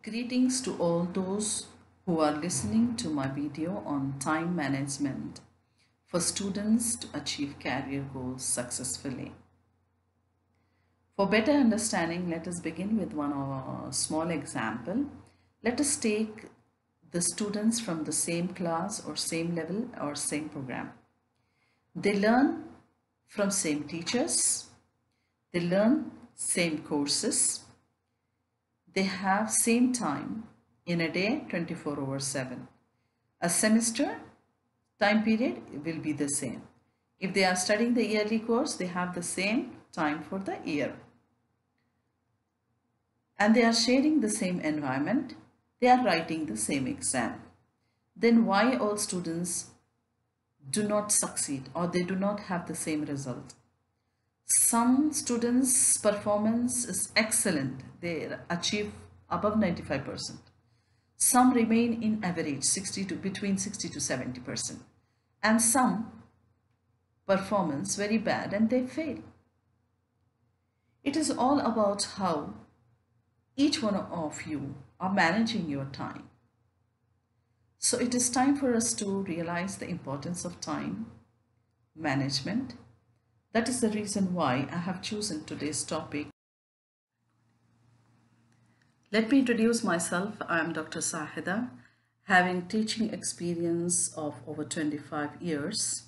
Greetings to all those who are listening to my video on time management for students to achieve career goals successfully. For better understanding, let us begin with one small example. Let us take the students from the same class or same level or same program. They learn from same teachers, they learn same courses, they have same time in a day 24 over 7. A semester time period will be the same. If they are studying the yearly course, they have the same time for the year. And they are sharing the same environment. They are writing the same exam. Then why all students do not succeed or they do not have the same result? Some students' performance is excellent. They achieve above 95%. Some remain in average between 60 to 70%. And some performance very bad and they fail. It is all about how each one of you are managing your time. So it is time for us to realize the importance of time management. That is the reason why I have chosen today's topic. Let me introduce myself. I am Dr. Sahida, having teaching experience of over 25 years.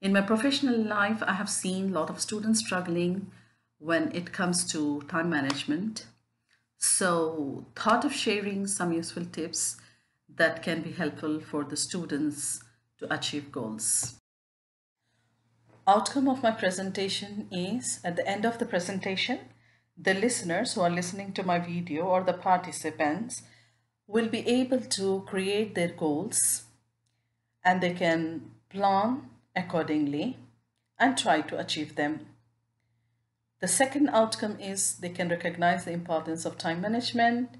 In my professional life, I have seen a lot of students struggling when it comes to time management. So, thought of sharing some useful tips that can be helpful for the students to achieve goals. Outcome of my presentation is, at the end of the presentation, the listeners who are listening to my video or the participants will be able to create their goals and they can plan accordingly and try to achieve them. The second outcome is they can recognize the importance of time management,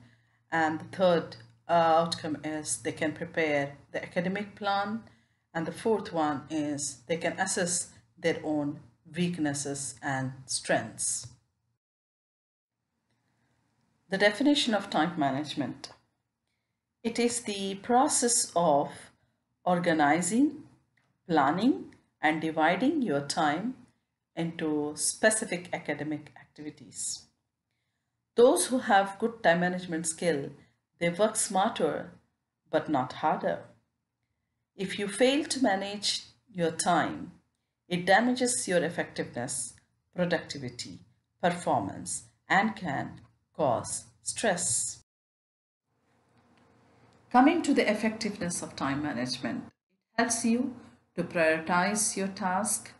and the third outcome is they can prepare the academic plan, and the fourth one is they can assess their own weaknesses and strengths. The definition of time management. It is the process of organizing, planning, and dividing your time into specific academic activities. Those who have good time management skill, they work smarter but not harder. If you fail to manage your time, it damages your effectiveness, productivity, performance, and can cause stress. Coming to the effectiveness of time management, it helps you to prioritize your task,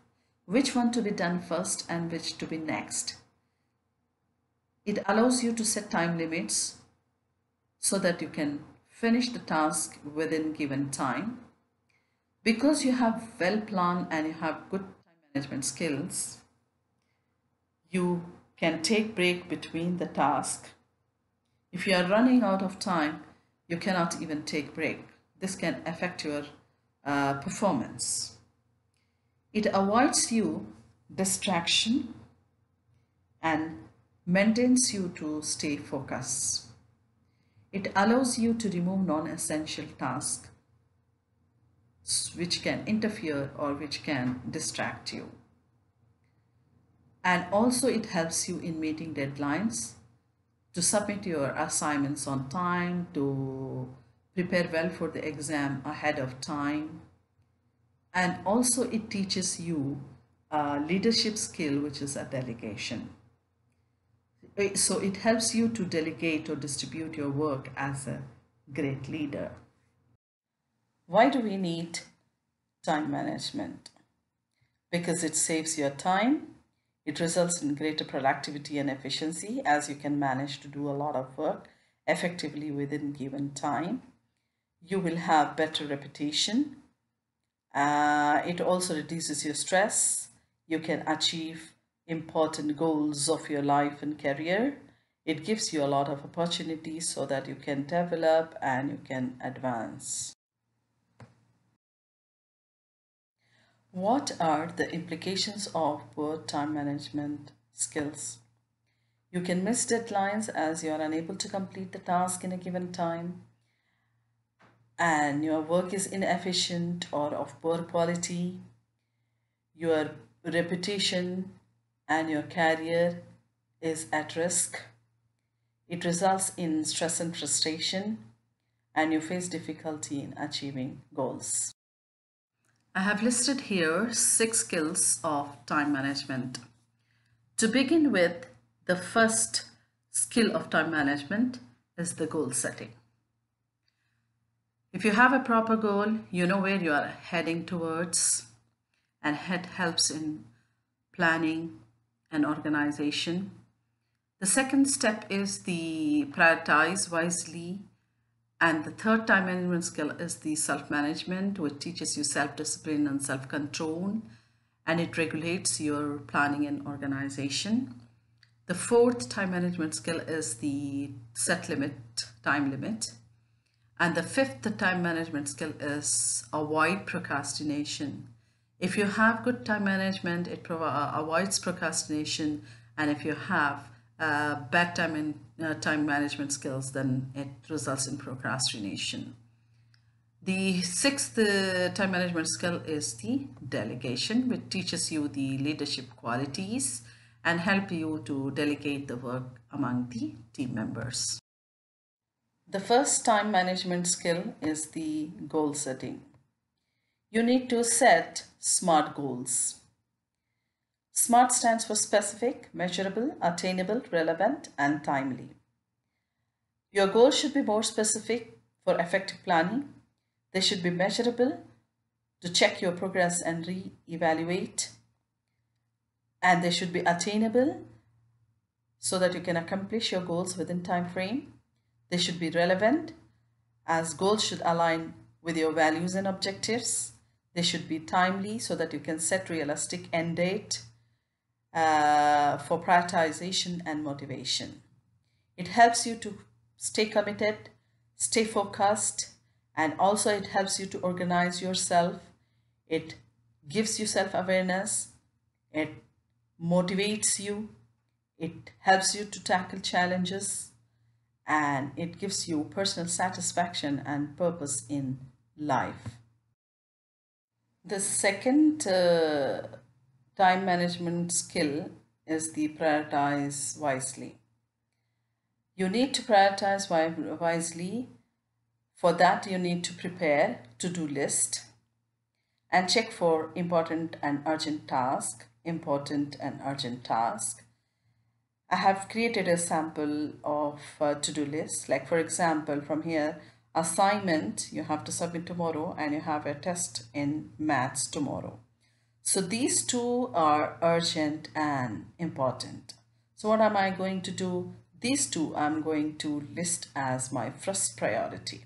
which one to be done first and which to be next. It allows you to set time limits so that you can finish the task within given time. Because you have well planned and you have good time management skills, you can take break between the task. If you are running out of time, you cannot even take break. This can affect your performance. It avoids you distraction and maintains you to stay focused. It allows you to remove non-essential tasks which can interfere or which can distract you. And also it helps you in meeting deadlines, to submit your assignments on time, to prepare well for the exam ahead of time. And also it teaches you a leadership skill, which is a delegation. So it helps you to delegate or distribute your work as a great leader. Why do we need time management? Because it saves your time. It results in greater productivity and efficiency, as you can manage to do a lot of work effectively within given time. You will have better repetition. It also reduces your stress. You can achieve important goals of your life and career. It gives you a lot of opportunities so that you can develop and you can advance. What are the implications of poor time management skills? You can miss deadlines as you are unable to complete the task in a given time, and your work is inefficient or of poor quality. Your reputation and your career is at risk. It results in stress and frustration, and you face difficulty in achieving goals. I have listed here 6 skills of time management. To begin with, the first skill of time management is the goal setting. If you have a proper goal, you know where you are heading towards, and it helps in planning and organization. The second step is the prioritize wisely. And the third time management skill is the self-management, which teaches you self-discipline and self-control, and it regulates your planning and organization. The fourth time management skill is the time limit. And the fifth time management skill is avoid procrastination. If you have good time management, it avoids procrastination, and if you have bad time management skills, then it results in procrastination. The sixth time management skill is the delegation, which teaches you the leadership qualities and help you to delegate the work among the team members. The first time management skill is the goal setting. You need to set SMART goals. SMART stands for specific, measurable, attainable, relevant, and timely. Your goals should be more specific for effective planning. They should be measurable to check your progress and re-evaluate. And they should be attainable so that you can accomplish your goals within time frame. They should be relevant as goals should align with your values and objectives. They should be timely so that you can set realistic end date for prioritization and motivation. It helps you to stay committed, stay focused, and also it helps you to organize yourself. It gives you self-awareness. It motivates you. It helps you to tackle challenges, and it gives you personal satisfaction and purpose in life. The second time management skill is the prioritize wisely. You need to prioritize wisely. For that, you need to prepare to-do list and check for important and urgent task. I have created a sample of to-do list. Like for example, from here, assignment you have to submit tomorrow, and you have a test in maths tomorrow. So these two are urgent and important. So what am I going to do? These two I'm going to list as my first priority.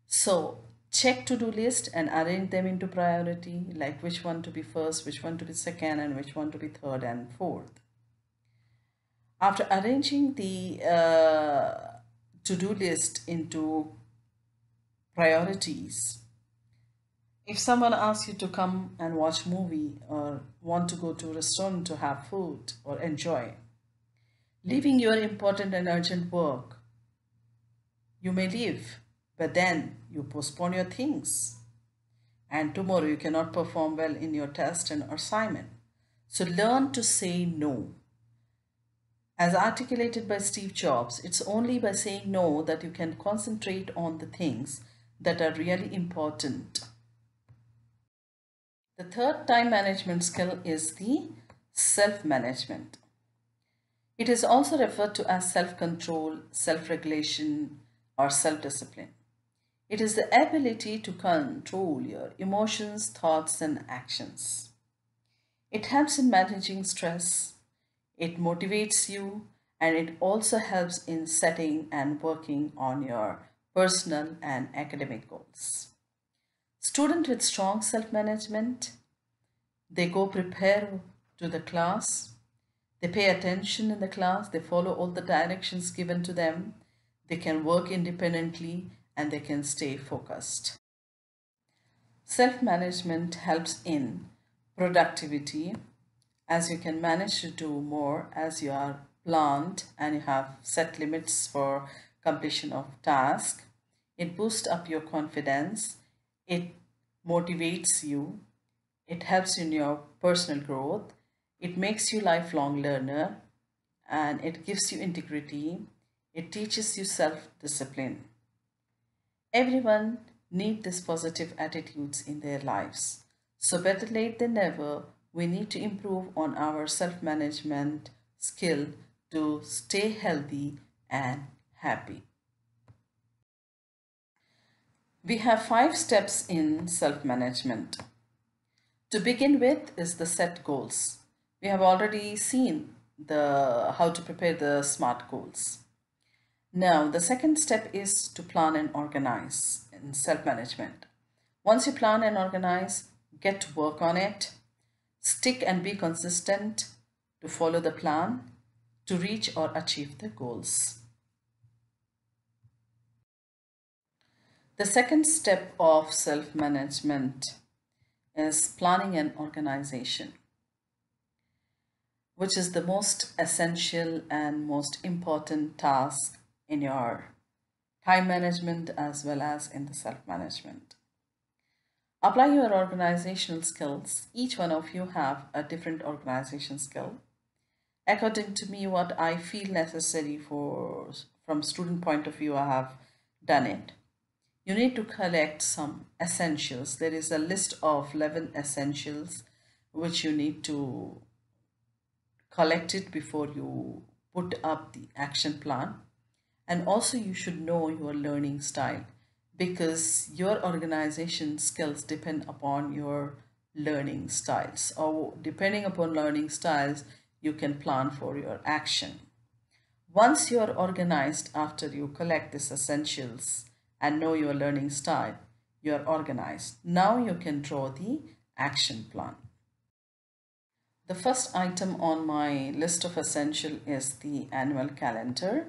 So check to-do list and arrange them into priority, like which one to be first, which one to be second, and which one to be third and fourth. After arranging the to-do list into priorities, if someone asks you to come and watch movie or want to go to a restaurant to have food or enjoy, leaving your important and urgent work, you may leave, but then you postpone your things. And tomorrow you cannot perform well in your test and assignment. So learn to say no. As articulated by Steve Jobs, it's only by saying no that you can concentrate on the things that are really important. The third time management skill is the self-management. It is also referred to as self-control, self-regulation, or self-discipline. It is the ability to control your emotions, thoughts, and actions. It helps in managing stress, it motivates you, and it also helps in setting and working on your personal and academic goals. Students with strong self-management, they go prepare to the class, they pay attention in the class, they follow all the directions given to them, they can work independently, and they can stay focused. Self-management helps in productivity, as you can manage to do more as you are planned and you have set limits for completion of task, it boosts up your confidence, it motivates you, it helps in your personal growth, it makes you lifelong learner, and it gives you integrity, it teaches you self-discipline. Everyone need these positive attitudes in their lives. So better late than never, we need to improve on our self-management skill to stay healthy and happy. We have 5 steps in self-management. To begin with is the set goals. We have already seen the how to prepare the SMART goals. Now, the second step is to plan and organize in self-management. Once you plan and organize, get to work on it. Stick and be consistent to follow the plan to reach or achieve the goals. The second step of self-management is planning and organization, which is the most essential and most important task in your time management as well as in the self-management. Apply your organizational skills. Each one of you have a different organization skill. According to me, what I feel necessary from student point of view, I have done it. You need to collect some essentials. There is a list of 11 essentials which you need to collect it before you put up the action plan. And also you should know your learning style because your organization skills depend upon your learning styles, or depending upon learning styles you can plan for your action. Once you are organized, after you collect these essentials and know your learning style, you are organized. Now you can draw the action plan. The first item on my list of essential is the annual calendar.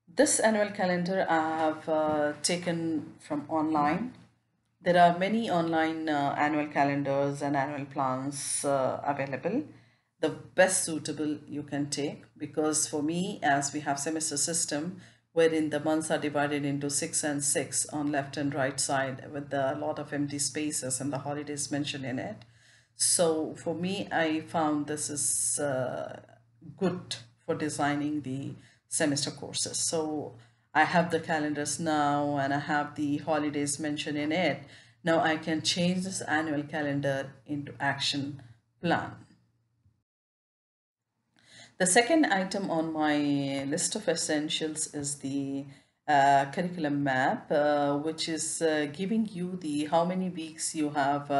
This annual calendar I have taken from online. There are many online annual calendars and annual plans available. The best suitable you can take, because for me, as we have semester system wherein the months are divided into 6 and 6 on left and right side with a lot of empty spaces and the holidays mentioned in it. So for me, I found this is good for designing the semester courses. So I have the calendars now and I have the holidays mentioned in it. Now I can change this annual calendar into action plan. The second item on my list of essentials is the curriculum map, which is giving you the how many weeks you have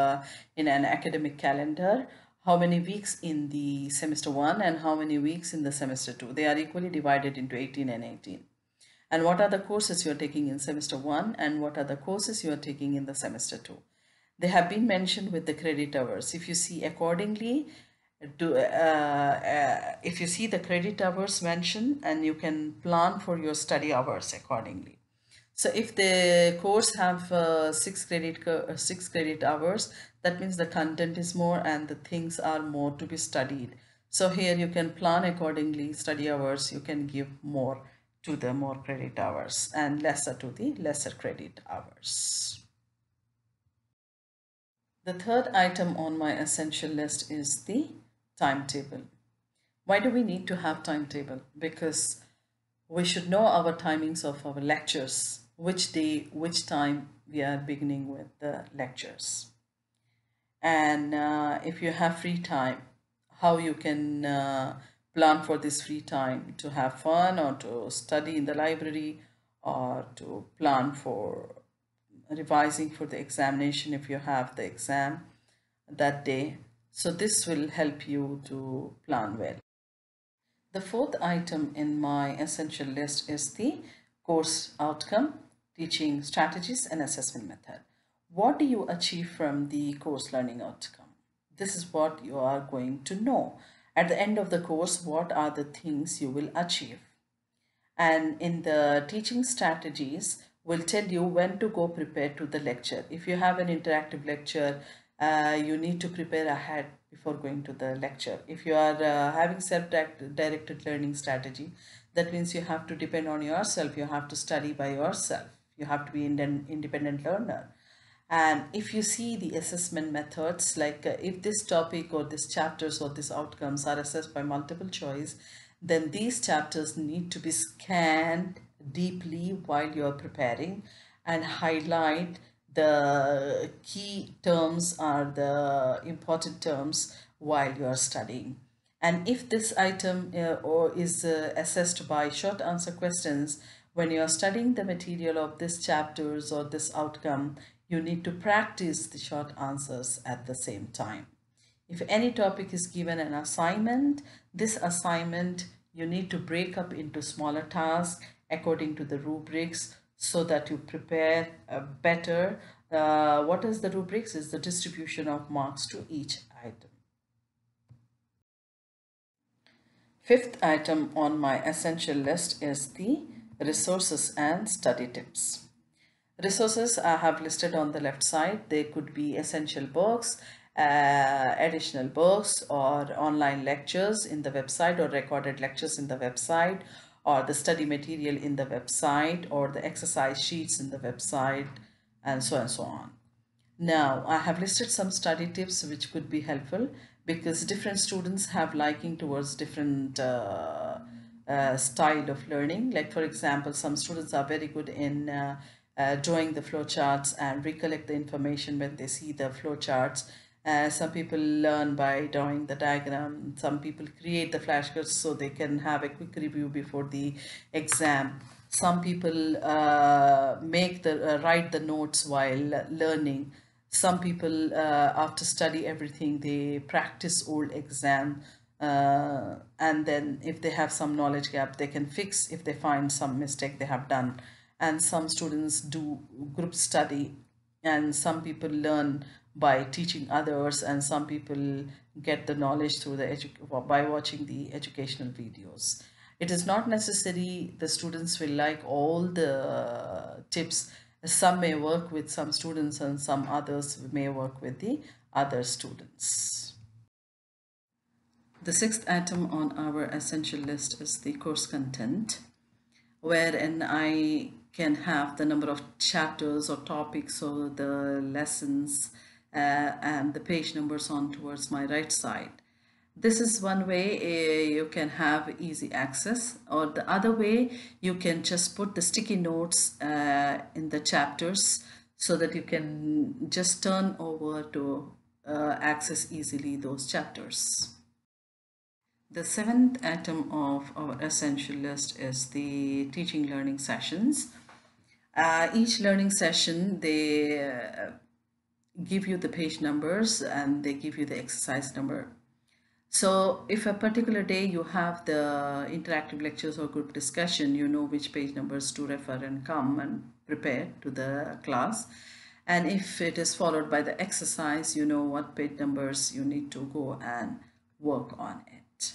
in an academic calendar, how many weeks in the semester 1 and how many weeks in the semester 2. They are equally divided into 18 and 18. And what are the courses you are taking in semester 1 and what are the courses you are taking in the semester 2. They have been mentioned with the credit hours. If you see accordingly, if you see the credit hours mentioned, and you can plan for your study hours accordingly. So if the course have 6 credit hours, that means the content is more and the things are more to be studied. So here you can plan accordingly. Study hours you can give more to the more credit hours and lesser to the lesser credit hours. The third item on my essential list is the timetable. Why do we need to have timetable? Because we should know our timings of our lectures, which day, which time we are beginning with the lectures. And if you have free time, how you can plan for this free time to have fun or to study in the library or to plan for revising for the examination if you have the exam that day. So this will help you to plan well. The fourth item in my essential list is the course outcome, teaching strategies and assessment method. What do you achieve from the course learning outcome? This is what you are going to know. At the end of the course, what are the things you will achieve? And in the teaching strategies, will tell you when to go prepare to the lecture. If you have an interactive lecture, you need to prepare ahead before going to the lecture. If you are having self-directed learning strategy, that means you have to depend on yourself. You have to study by yourself. You have to be an independent learner. And if you see the assessment methods, like if this topic or this chapters or these outcomes are assessed by multiple choice, then these chapters need to be scanned deeply while you're preparing and highlight the key terms or the important terms while you're studying. And if this item or is assessed by short answer questions, when you are studying the material of this chapters or this outcome, you need to practice the short answers at the same time. If any topic is given an assignment, this assignment you need to break up into smaller tasks according to the rubrics so that you prepare better. What is the rubrics? Is the distribution of marks to each item. Fifth item on my essential list is the resources and study tips. Resources I have listed on the left side. They could be essential books, additional books, or online lectures in the website, or recorded lectures in the website, or the study material in the website, or the exercise sheets in the website, and so on. Now, I have listed some study tips which could be helpful because different students have liking towards different style of learning. Like for example, some students are very good in drawing the flowcharts and recollect the information when they see the flowcharts. Some people learn by drawing the diagram. Some people create the flashcards so they can have a quick review before the exam. Some people write the notes while learning. Some people, after study everything, they practice old exam. And then if they have some knowledge gap, they can fix if they find some mistake they have done. And some students do group study, and some people learn by teaching others, and some people get the knowledge through by watching the educational videos. It is not necessary the students will like all the tips. Some may work with some students and some others may work with the other students. The sixth item on our essential list is the course content, wherein I can have the number of chapters or topics or the lessons and the page numbers on towards my right side. This is one way you can have easy access, or the other way you can just put the sticky notes in the chapters so that you can just turn over to access easily those chapters. The seventh item of our essential list is the teaching learning sessions. Each learning session, they give you the page numbers and they give you the exercise number. So if a particular day you have the interactive lectures or group discussion, you know which page numbers to refer and come and prepare to the class. And if it is followed by the exercise, you know what page numbers you need to go and work on it.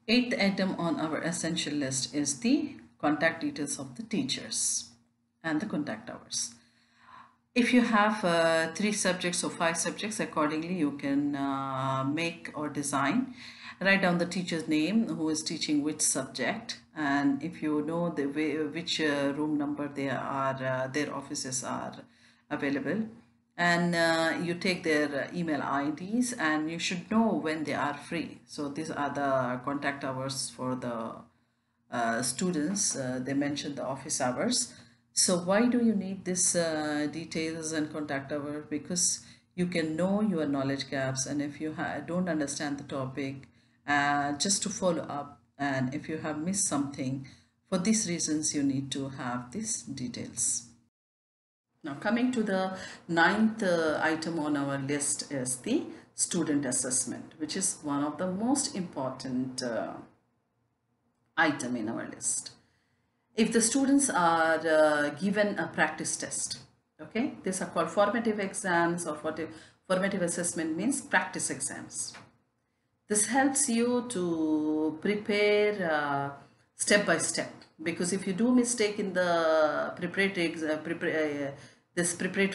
Eighth item on our essential list is the contact details of the teachers and the contact hours. If you have 3 subjects or 5 subjects, accordingly you can make or design. Write down the teacher's name, who is teaching which subject, and if you know the which room number their offices are available, and you take their email IDs, and you should know when they are free. So these are the contact hours for the students. They mentioned the office hours. So why do you need this details and contact hour? Because you can know your knowledge gaps, and if you don't understand the topic, just to follow up, and if you have missed something, for these reasons you need to have these details. Now coming to the ninth item on our list is the student assessment, which is one of the most important item in our list. If the students are given a practice test, okay, these are called formative exams, or formative assessment means practice exams. This helps you to prepare step by step, because if you do mistake in the preparatory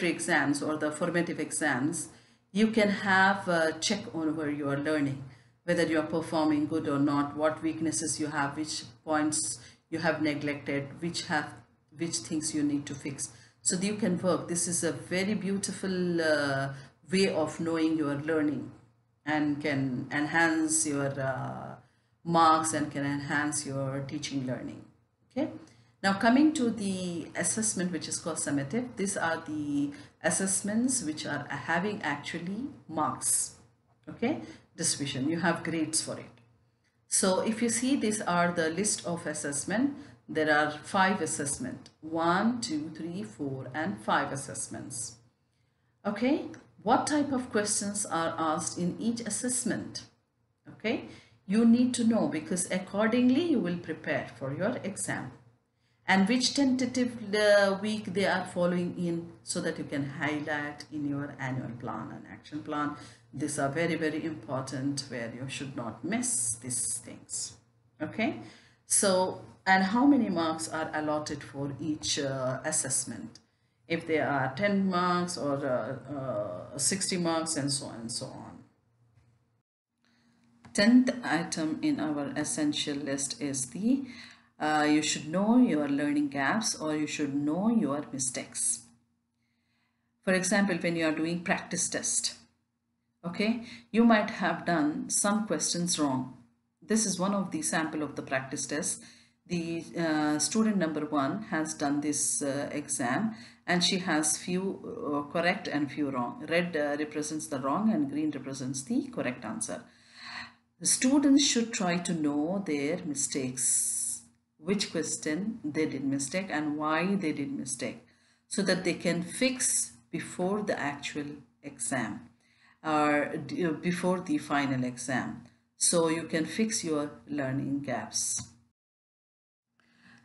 exams or the formative exams, You can have a check over your learning, whether you are performing good or not, what weaknesses you have, which points you have neglected, which things you need to fix. So that you can work. This is a very beautiful way of knowing your learning, and can enhance your marks and can enhance your teaching learning. Okay. Now coming to the assessment, which is called summative, these are the assessments which are having actually marks. Okay, distribution, you have grades for it. So if you see, these are the list of assessment. There are 5 assessment, 1, 2, 3, 4 and 5 assessments. Okay, what type of questions are asked in each assessment? Okay, you need to know, because accordingly you will prepare for your exam, and which tentative week they are following in, so that you can highlight in your annual plan and action plan. These are very, very important, where you should not miss these things. Okay, so, and how many marks are allotted for each assessment? If they are 10 marks or 60 marks, and so on and so on. 10th item in our essential list is the you should know your learning gaps, or you should know your mistakes. For example, when you are doing practice test, okay, you might have done some questions wrong. This is one of the sample of the practice test. The student number 1 has done this exam, and she has few correct and few wrong. Red represents the wrong and green represents the correct answer. The students should try to know their mistakes, which question they did mistake and why they did mistake, so that they can fix before the actual exam, or before the final exam. So you can fix your learning gaps.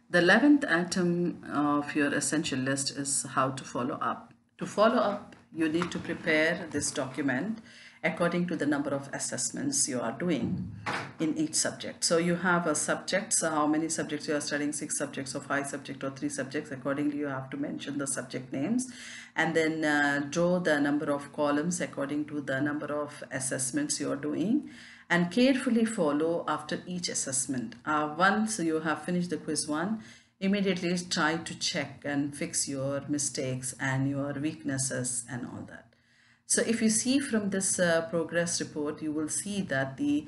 The 11th item of your essential list is how to follow up. To follow up, you need to prepare this document according to the number of assessments you are doing in each subject. So you have a subject, so how many subjects you are studying, 6 subjects or 5 subjects or 3 subjects. Accordingly, you have to mention the subject names, and then draw the number of columns according to the number of assessments you are doing, and carefully follow after each assessment. Once you have finished the quiz 1, immediately try to check and fix your mistakes and your weaknesses and all that. So if you see from this progress report, you will see that the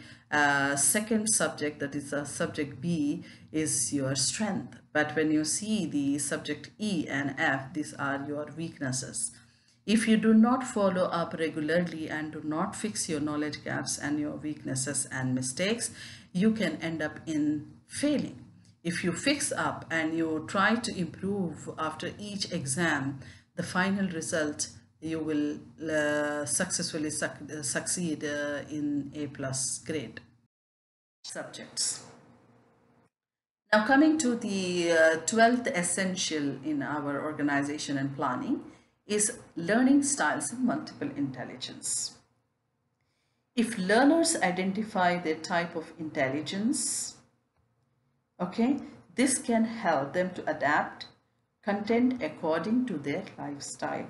second subject, that is subject B, is your strength. But when you see the subject E and F, these are your weaknesses. If you do not follow up regularly and do not fix your knowledge gaps and your weaknesses and mistakes, you can end up in failing. If you fix up and you try to improve after each exam, the final result, you will successfully succeed in A+ grade subjects. Now coming to the 12th essential in our organization and planning is learning styles and multiple intelligence. If learners identify their type of intelligence, okay, this can help them to adapt content according to their lifestyle.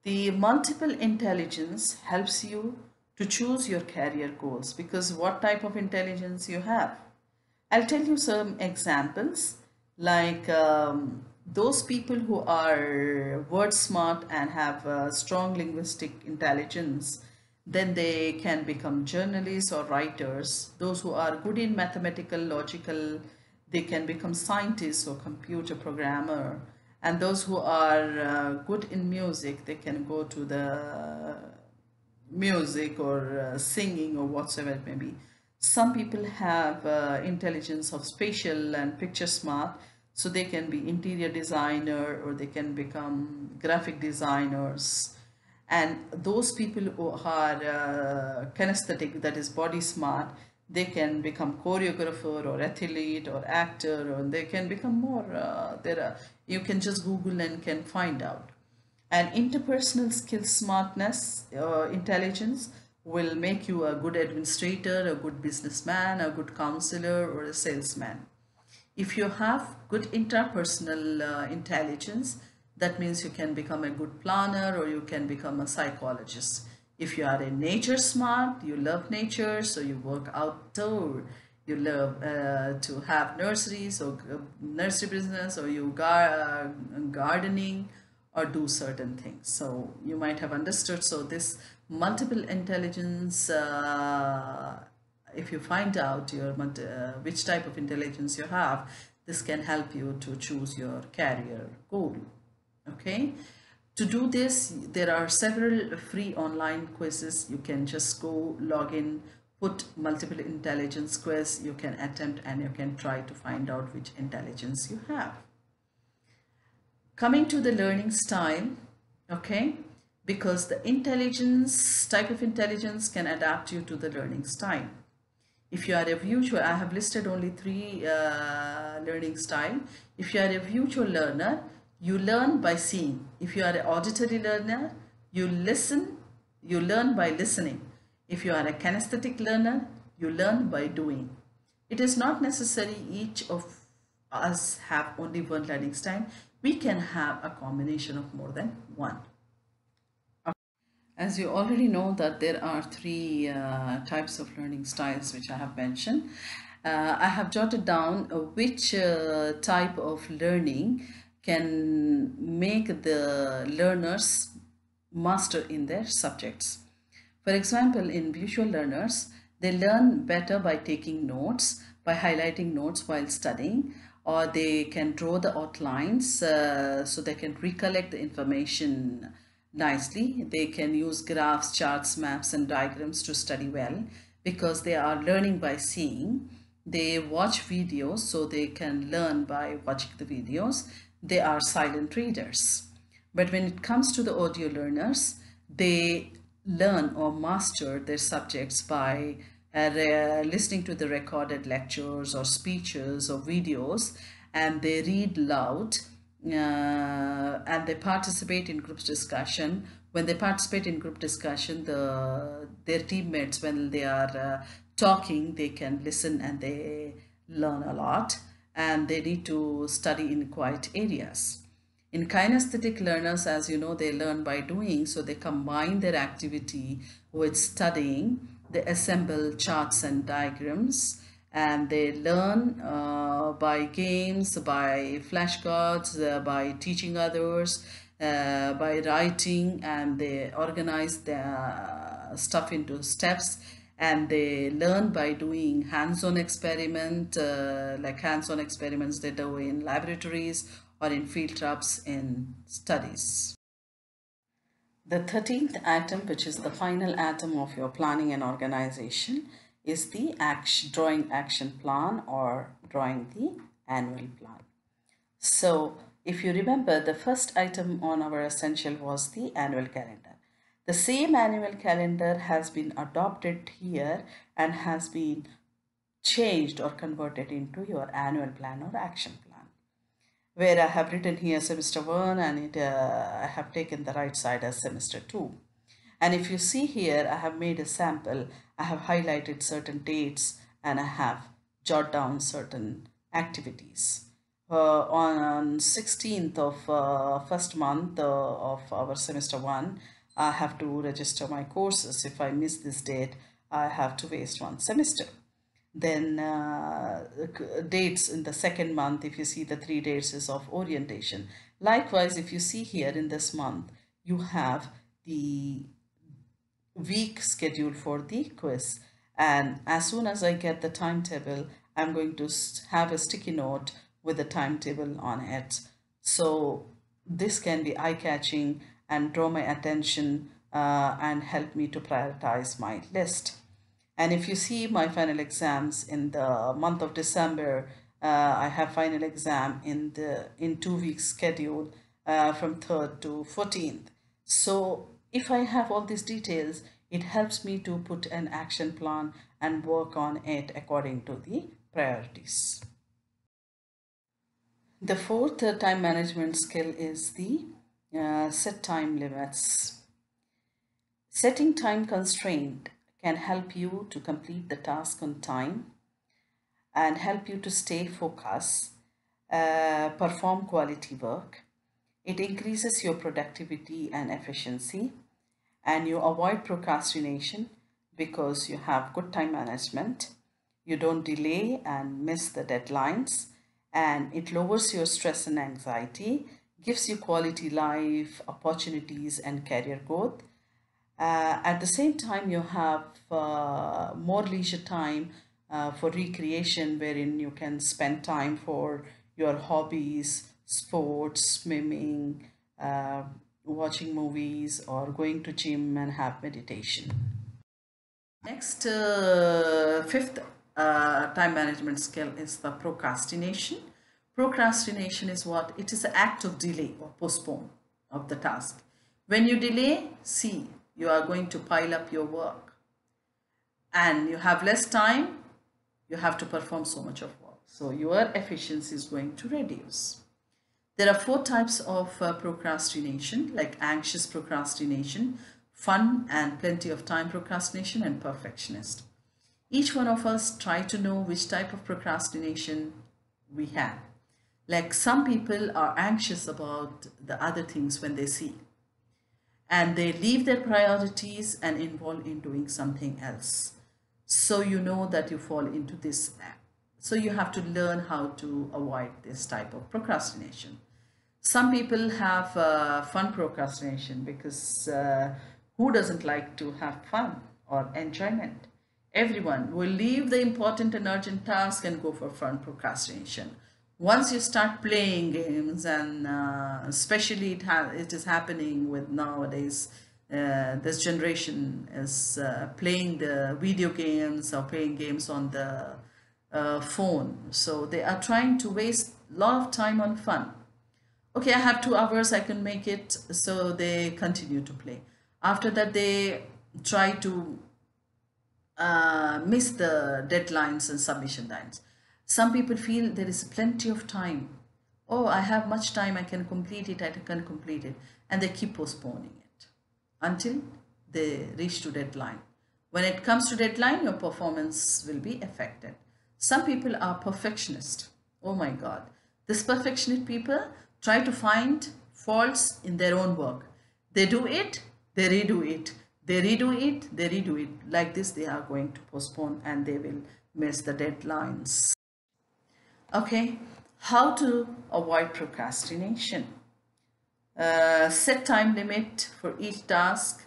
The multiple intelligence helps you to choose your career goals, because what type of intelligence you have. I'll tell you some examples, like those people who are word smart and have strong linguistic intelligence, then they can become journalists or writers. Those who are good in mathematical, logical, they can become scientists or computer programmer. And those who are good in music, they can go to the music or singing or whatsoever it may be. Some people have intelligence of spatial and picture smart, so they can be interior designer or they can become graphic designers. And those people who are kinesthetic, that is body smart, they can become choreographer or athlete or actor, or they can become more, you can just Google and can find out. And interpersonal skill smartness, intelligence will make you a good administrator, a good businessman, a good counselor, or a salesman. If you have good interpersonal intelligence, That means you can become a good planner or you can become a psychologist. If you are a nature smart, you love nature, so you work outdoor. You love to have nurseries or nursery business, or you gardening or do certain things. So you might have understood. So this multiple intelligence, if you find out which type of intelligence you have, this can help you to choose your career goal. Okay, to do this, there are several free online quizzes. You can just go log in, put multiple intelligence quiz, you can attempt and you can try to find out which intelligence you have. Coming to the learning style, okay, because the intelligence, type of intelligence can adapt you to the learning style. If you are a visual, I have listed only three learning style. If you are a visual learner, you learn by seeing. If you are an auditory learner, you learn by listening. If you are a kinesthetic learner, you learn by doing. It is not necessary each of us have only one learning style. We can have a combination of more than one. As you already know that there are three types of learning styles which I have mentioned. I have jotted down which type of learning can make the learners master in their subjects. For example, in visual learners, they learn better by taking notes, by highlighting notes while studying, or they can draw the outlines so they can recollect the information nicely. They can use graphs, charts, maps, and diagrams to study well because they are learning by seeing. They watch videos so they can learn by watching the videos. They are silent readers. But when it comes to the audio learners, they learn or master their subjects by listening to the recorded lectures or speeches or videos, and they read loud and they participate in group discussion. When they participate in group discussion, their teammates, when they are talking, they can listen and they learn a lot, and they need to study in quiet areas. In kinesthetic learners, as you know, they learn by doing, so they combine their activity with studying. They assemble charts and diagrams, and they learn by games, by flashcards, by teaching others, by writing, and they organize their stuff into steps, and they learn by doing hands-on experiment, like hands-on experiments they do in laboratories or in field trips in studies. The 13th atom, which is the final atom of your planning and organization, is the drawing action plan or drawing the annual plan. So if you remember, the first item on our essential was the annual calendar. The same annual calendar has been adopted here and has been changed or converted into your annual plan or action plan, where I have written here semester 1 and I have taken the right side as semester 2. And if you see here, I have made a sample. I have highlighted certain dates and I have jotted down certain activities. On 16th of first month of our semester 1, I have to register my courses. If I miss this date, I have to waste one semester. Then dates in the second month, if you see the 3 dates is of orientation. Likewise, if you see here in this month, you have the week schedule for the quiz, and as soon as I get the timetable, I'm going to have a sticky note with the timetable on it, so this can be eye-catching and draw my attention and help me to prioritize my list. And if you see my final exams in the month of December, I have final exam in 2 weeks schedule from 3rd to 14th. So if I have all these details, it helps me to put an action plan and work on it according to the priorities. The fourth time management skill is the set time limits. Setting time constraint can help you to complete the task on time and help you to stay focused, perform quality work. It increases your productivity and efficiency, and you avoid procrastination because you have good time management. You don't delay and miss the deadlines, and it lowers your stress and anxiety, gives you quality life, opportunities, and career growth. At the same time, you have more leisure time for recreation, wherein you can spend time for your hobbies, sports, swimming, uh, watching movies, or going to gym and have meditation. Next, fifth time management skill is the procrastination. Procrastination is what? It is an act of delay or postpone of the task. When you delay, see, you are going to pile up your work and you have less time, you have to perform so much of work. So your efficiency is going to reduce. There are four types of procrastination, like anxious procrastination, fun and plenty of time procrastination, and perfectionist. Each one of us try to know which type of procrastination we have. Like some people are anxious about the other things when they see, and they leave their priorities and involve in doing something else. So you know that you fall into this. So you have to learn how to avoid this type of procrastination. Some people have fun procrastination because who doesn't like to have fun or enjoyment? Everyone will leave the important and urgent task and go for fun procrastination. Once you start playing games, and especially it is happening with nowadays, this generation is playing the video games or playing games on the phone. So they are trying to waste a lot of time on fun. Okay, I have 2 hours, I can make it. So they continue to play. After that, they try to miss the deadlines and submission times. Some people feel there is plenty of time. Oh, I have much time, I can complete it, I can complete it. And they keep postponing it until they reach to deadline. When it comes to deadline, your performance will be affected. Some people are perfectionist. Oh my God. This perfectionist people try to find faults in their own work. They do it, they redo it. They redo it, they redo it. Like this, they are going to postpone and they will miss the deadlines. Okay, how to avoid procrastination? Set time limit for each task.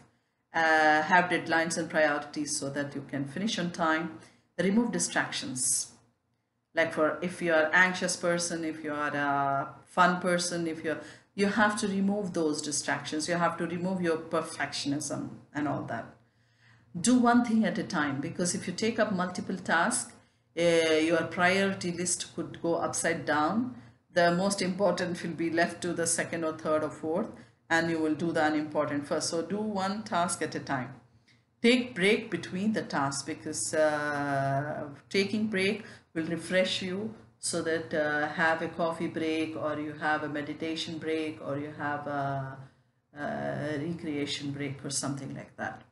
Have deadlines and priorities so that you can finish on time. Remove distractions. Like for if you are anxious person, if you are a fun person, if you have to remove those distractions. You have to remove your perfectionism and all that. Do one thing at a time, because if you take up multiple tasks, your priority list could go upside down. The most important will be left to the second or third or fourth, and you will do the unimportant first. So do one task at a time. Take break between the tasks, because taking break will refresh you, so that have a coffee break, or you have a meditation break, or you have a recreation break or something like that.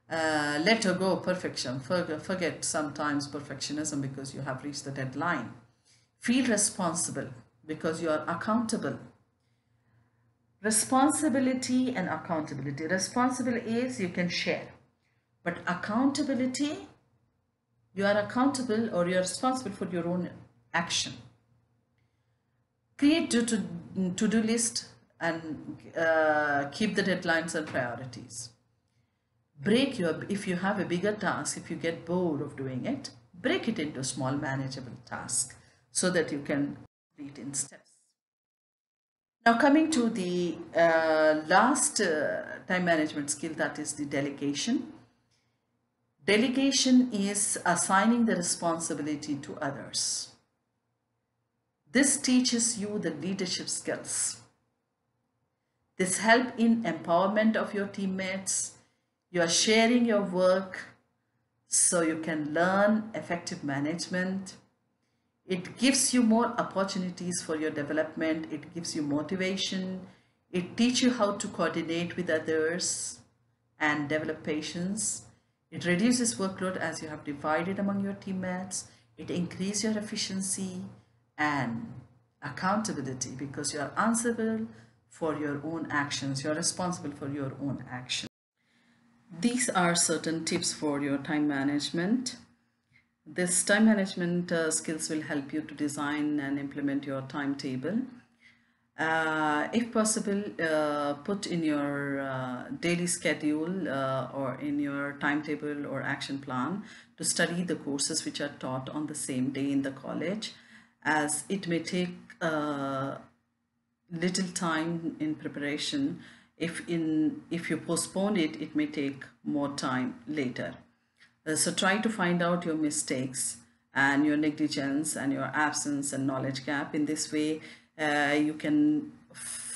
Let her go perfection. Forget sometimes perfectionism because you have reached the deadline. Feel responsible because you are accountable. Responsibility and accountability. Responsible is you can share, but accountability, you are accountable or you are responsible for your own action. Create to-do list and keep the deadlines and priorities. Break if you have a bigger task, if you get bored of doing it, break it into small manageable tasks so that you can complete in steps. Now coming to the last time management skill, that is the delegation. Delegation is assigning the responsibility to others. This teaches you the leadership skills. This helps in empowerment of your teammates. You are sharing your work so you can learn effective management. It gives you more opportunities for your development. It gives you motivation. It teaches you how to coordinate with others and develop patience. It reduces workload as you have divided among your teammates. It increases your efficiency and accountability because you are answerable for your own actions. You're responsible for your own actions. These are certain tips for your time management. This time management skills will help you to design and implement your timetable. If possible, put in your daily schedule or in your timetable or action plan to study the courses which are taught on the same day in the college, as it may take little time in preparation. If you postpone it, it may take more time later. So try to find out your mistakes and your negligence and your absence and knowledge gap. In this way, you can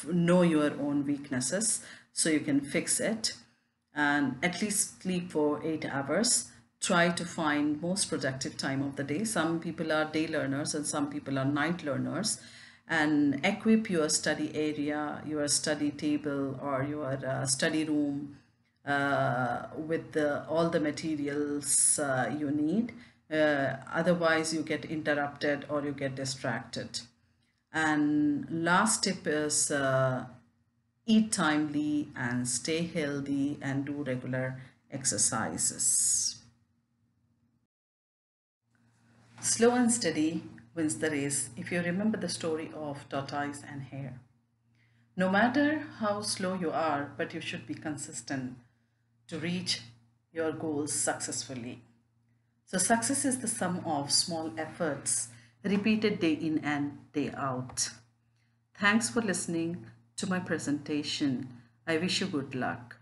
know your own weaknesses so you can fix it. And at least sleep for 8 hours. Try to find most productive time of the day. Some people are day learners and some people are night learners. And equip your study area, your study table, or your study room with all the materials you need. Otherwise, you get interrupted or you get distracted. And last tip is eat timely and stay healthy and do regular exercises. Slow and steady wins the race, if you remember the story of tortoise and hare. No matter how slow you are, but you should be consistent to reach your goals successfully. So success is the sum of small efforts repeated day in and day out. Thanks for listening to my presentation. I wish you good luck.